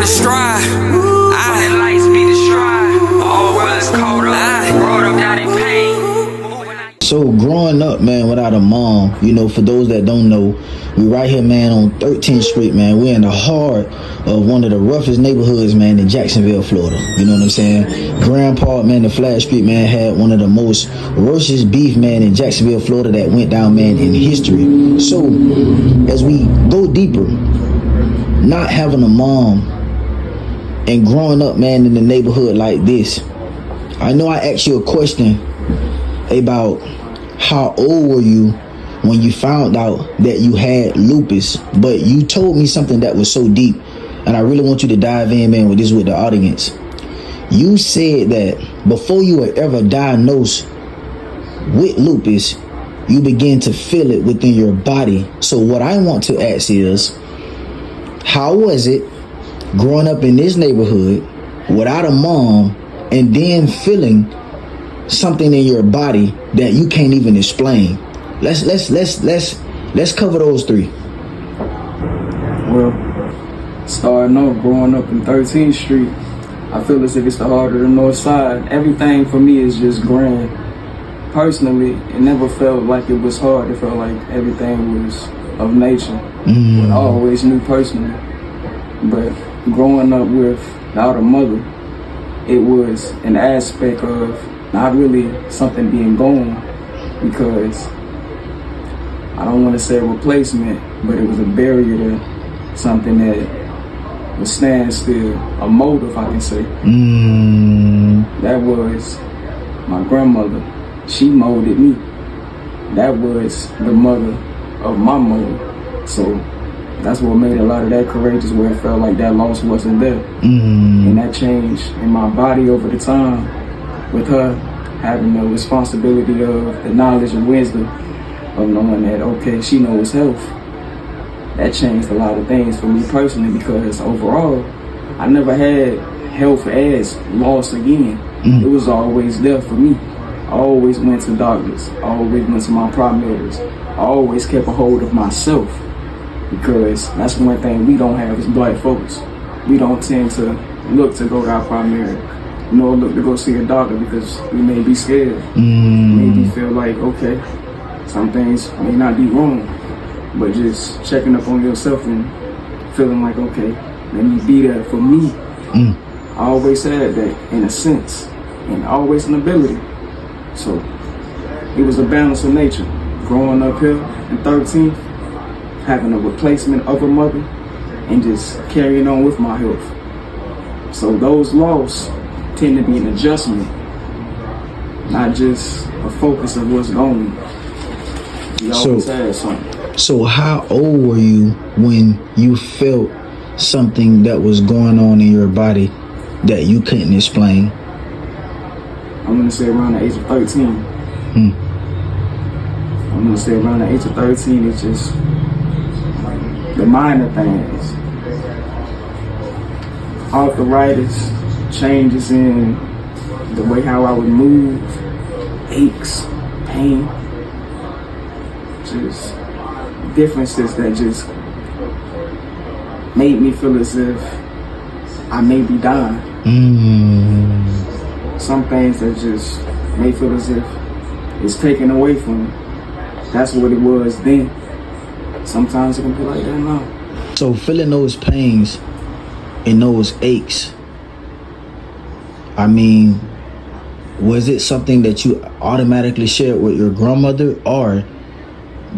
in the stride. When the lights be destroyed, all world is caught up, brought up down in pain. So growing up, man, without a mom, you know, for those that don't know, we right here, man, on 13th Street, man. We're in the heart of one of the roughest neighborhoods, man, in Jacksonville, Florida. You know what I'm saying? Grandpa, man, the Flat Street, man, had one of the most worstest beef, man, in Jacksonville, Florida that went down, man, in history. So as we go deeper, not having a mom and growing up, man, in the neighborhood like this, I know I asked you a question about how old were you when you found out that you had lupus, but you told me something that was so deep, and I really want you to dive in, man, with this with the audience. You said that before you were ever diagnosed with lupus, you began to feel it within your body. So what I want to ask is, how was it growing up in this neighborhood without a mom and then feeling something in your body that you can't even explain? Let's cover those three. Well, starting off, growing up in 13th Street, I feel as if it's the heart of the North Side. Everything for me is just grand. Personally, it never felt like it was hard. It felt like everything was of nature. But I always knew personally. But growing up without a mother, it was an aspect of not really something being gone, because I don't want to say a replacement, but it was a barrier to something that was standing still, a motive, I can say. That was my grandmother. She molded me. That was the mother of my mother. So that's what made a lot of that courageous, where it felt like that loss wasn't there. And that changed in my body over the time, with her having the responsibility of the knowledge and wisdom of knowing that, okay, she knows health. That changed a lot of things for me personally, because overall, I never had health as lost again. It was always there for me. I always went to doctors. I always went to my primaries. I always kept a hold of myself, because that's one thing we don't have as black folks. We don't tend to look to go to our primary, nor look to go see a doctor, because we may be scared. Maybe feel like, okay, some things may not be wrong, but just checking up on yourself and feeling like, okay, let me be there for me. I always had that in a sense, and always an ability. So it was a balance of nature. Growing up here in 13th, having a replacement of a mother, and just carrying on with my health. So those loss tend to be an adjustment, not just a focus of what's going. You always had something. So how old were you when you felt something that was going on in your body that you couldn't explain? I'm gonna say around the age of 13. I'm gonna say around the age of 13, it's just the minor things. Arthritis, changes in the way how I would move, aches, pain, just differences that just made me feel as if I may be dying. Some things that just made me feel as if it's taken away from me. That's what it was then. Sometimes it can be like that now. So feeling those pains and those aches, I mean, was it something that you automatically shared with your grandmother, or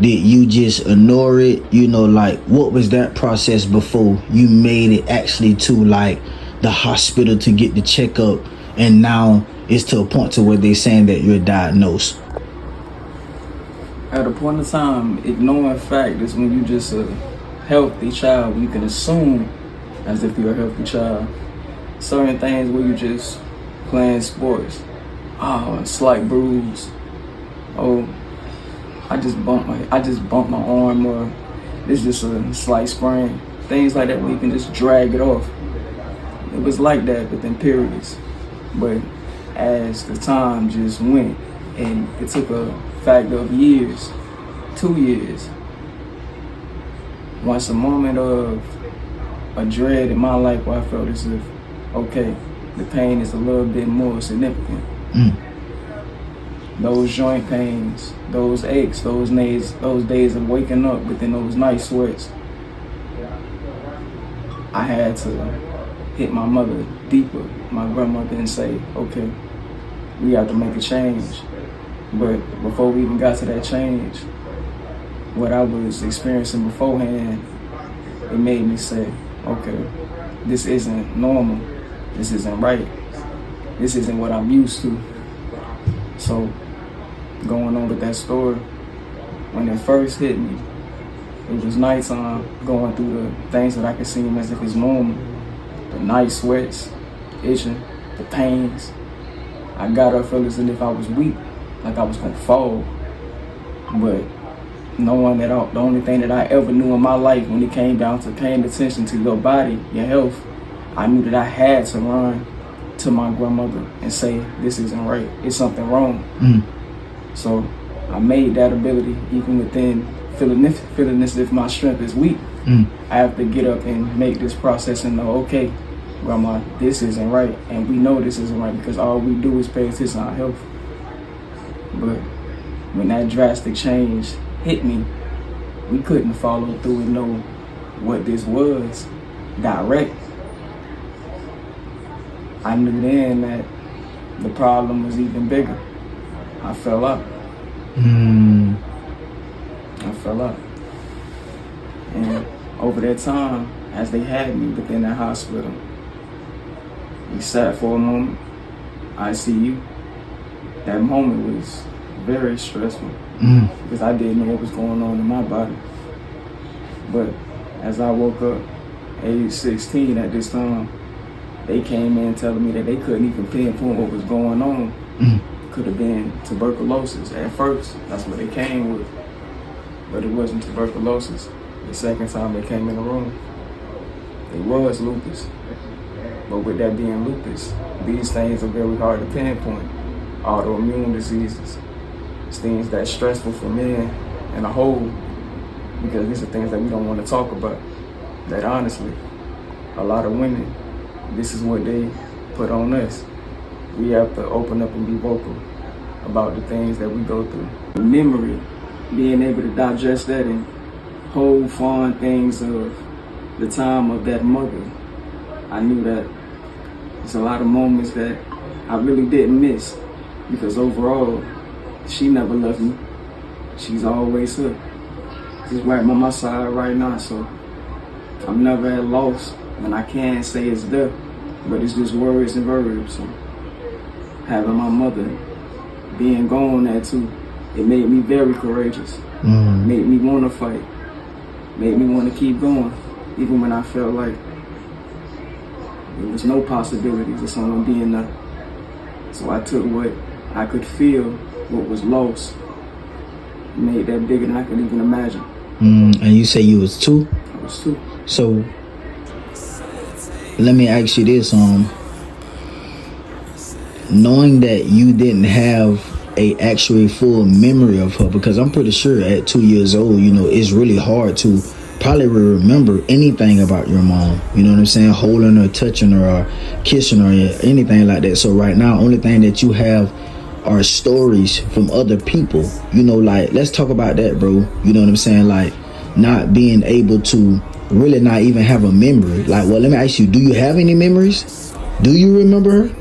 did you just ignore it? You know, like, what was that process before you made it actually to like the hospital to get the checkup, and now it's to a point to where they're saying that you're diagnosed? At a point in time, ignoring fact is when you just a healthy child. You can assume as if you're a healthy child. Certain things where you just playing sports. Oh, a slight bruise. Oh, I just bumped my arm, or it's just a slight sprain. Things like that where you can just drag it off. It was like that within periods. But as the time just went, and it took a factor of years, 2 years, once a moment of a dread in my life where I felt as if, okay, the pain is a little bit more significant. Those joint pains, those aches, those days of waking up within those night sweats, I had to hit my mother deeper, my grandmother, and say, okay, we have to make a change. But before we even got to that change, what I was experiencing beforehand, it made me say, okay, this isn't normal. This isn't right. This isn't what I'm used to. So, going on with that story, when it first hit me, it was nighttime, going through the things that I could see as if it's normal. The night sweats, itching, the pains. I got up feeling as if I was weak, like I was gonna fall. But knowing that the only thing that I ever knew in my life when it came down to paying attention to your body, your health, I knew that I had to run to my grandmother and say, this isn't right, it's something wrong. So I made that ability, even within feeling as if my strength is weak. I have to get up and make this process and know, okay, grandma, this isn't right. And we know this isn't right because all we do is pay attention to our health. But when that drastic change hit me, we couldn't follow through and know what this was direct. I knew then that the problem was even bigger. I fell out. I fell out. And over that time, as they had me within that hospital, we sat for a moment, ICU. That moment was very stressful because I didn't know what was going on in my body. But as I woke up, age 16 at this time, they came in telling me that they couldn't even pinpoint what was going on. Could have been tuberculosis at first. That's what they came with. But it wasn't tuberculosis. The second time they came in the room, it was lupus. But with that being lupus, these things are very hard to pinpoint. Autoimmune diseases. It's things that's stressful for men in a whole, because these are things that we don't want to talk about. That honestly, a lot of women, this is what they put on us. We have to open up and be vocal about the things that we go through. The memory, being able to digest that and hold fond things of the time of that mother. I knew that there's a lot of moments that I really didn't miss because overall, she never left me. She's always here. She's right by my side right now, so I'm never at loss. And I can't say it's there, but it's just words and verbs. So having my mother being gone at too, it made me very courageous. Made me want to fight. Made me want to keep going, even when I felt like there was no possibilities of someone being there. So I took what I could feel, what was lost, made that bigger than I could even imagine. And you say you was 2? I was 2. So let me ask you this, knowing that you didn't have a actually full memory of her, because I'm pretty sure at 2 years old, you know, it's really hard to probably remember anything about your mom, you know what I'm saying, holding her, touching her, or kissing her, or anything like that. So right now, only thing that you have are stories from other people, you know, like, let's talk about that, bro. You know what I'm saying? Like, not being able to really not even have a memory. Like, well, let me ask you, do you have any memories? Do you remember her?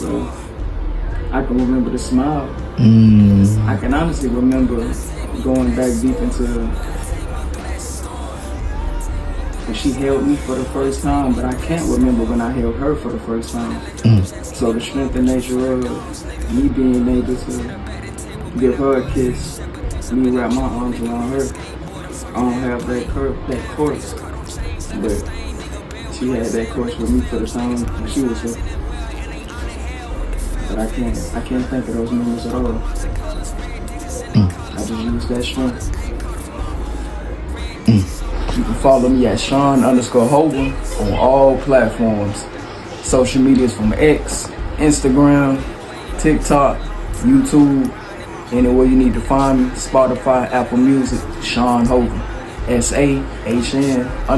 Well, I can remember the smile. I can honestly remember going back deep into when she held me for the first time, but I can't remember when I held her for the first time. So the strength and nature of me being able to give her a kiss, me wrap my arms around her, I don't have that course, but she had that course with me for the time when she was here. But I can't think of those moments at all. I just use that strength. You can follow me at SAHN _HOVA on all platforms. Social medias from X, Instagram, TikTok, YouTube, anywhere you need to find me, Spotify, Apple Music, SAHN HOVA. SAHN_HOVA.